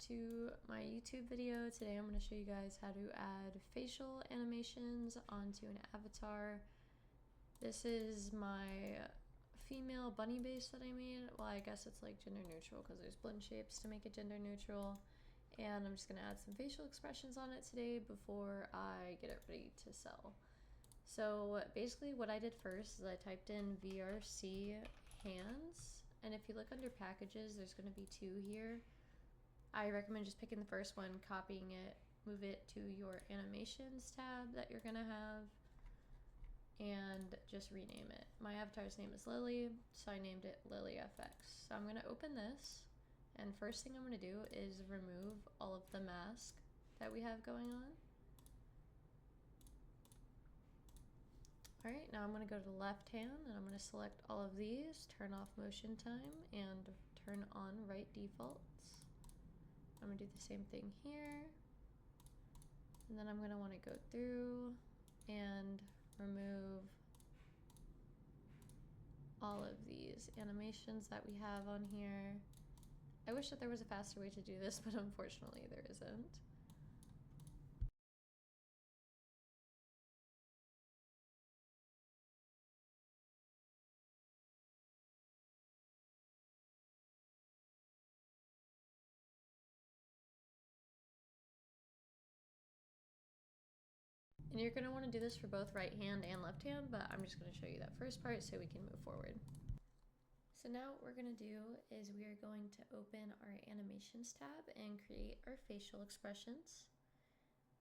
to my YouTube video. Today I'm going to show you guys how to add facial animations onto an avatar. This is my female bunny base that I made. Well, I guess it's like gender neutral because there's blend shapes to make it gender neutral. And I'm just going to add some facial expressions on it today before I get it ready to sell. So basically what I did first is I typed in VRC hands, and if you look under packages, there's going to be two here. I recommend just picking the first one, copying it, move it to your animations tab that you're going to have, and just rename it. My avatar's name is Lily, so I named it LilyFX. So I'm going to open this, and first thing I'm going to do is remove all of the mask that we have going on. Alright, now I'm going to go to the left hand and I'm going to select all of these, turn off motion time, and turn on right defaults. I'm going to do the same thing here. And then I'm going to want to go through and remove all of these animations that we have on here. I wish that there was a faster way to do this, but unfortunately there isn't. And you're going to want to do this for both right hand and left hand, but I'm just going to show you that first part so we can move forward. So now what we're going to do is we are going to open our animations tab and create our facial expressions.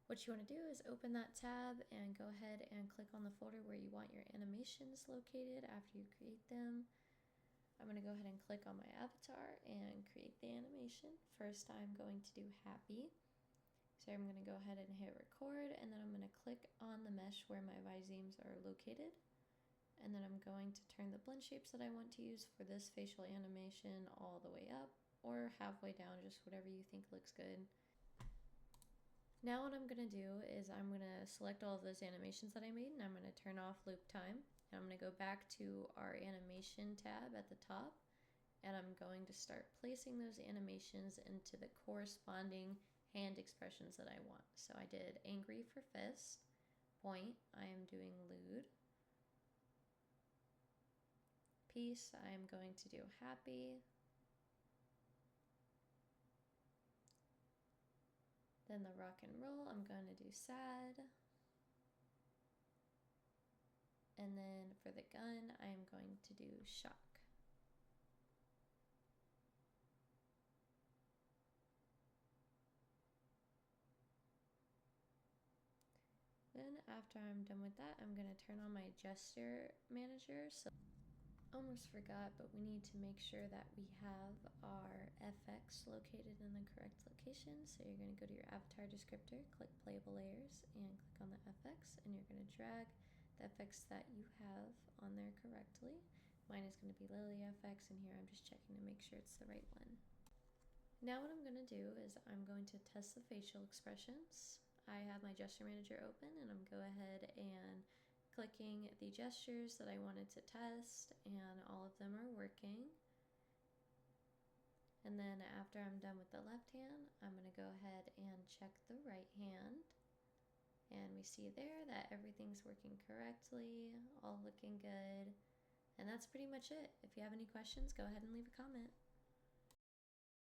What you want to do is open that tab and go ahead and click on the folder where you want your animations located after you create them. I'm going to go ahead and click on my avatar and create the animation. First I'm going to do happy. So I'm going to go ahead and hit record, and then I'm going to click on the mesh where my visemes are located. And then I'm going to turn the blend shapes that I want to use for this facial animation all the way up or halfway down, just whatever you think looks good. Now what I'm going to do is I'm going to select all of those animations that I made, and I'm going to turn off loop time. And I'm going to go back to our animation tab at the top, and I'm going to start placing those animations into the corresponding hand expressions that I want. So I did angry for fist, point, I am doing lewd, peace, I am going to do happy, then the rock and roll, I'm going to do sad, and then for the gun, I am going to do shock. Then after I'm done with that, I'm going to turn on my gesture manager. So almost forgot, but we need to make sure that we have our FX located in the correct location. So you're going to go to your avatar descriptor, click playable layers, and click on the FX, and you're going to drag the FX that you have on there correctly. Mine is going to be LilyFX, and here I'm just checking to make sure it's the right one. Now what I'm going to do is I'm going to test the facial expressions. I have my gesture manager open, and I'm go ahead and clicking the gestures that I wanted to test, and all of them are working. And then after I'm done with the left hand, I'm going to go ahead and check the right hand. And we see there that everything's working correctly, all looking good. And that's pretty much it. If you have any questions, go ahead and leave a comment.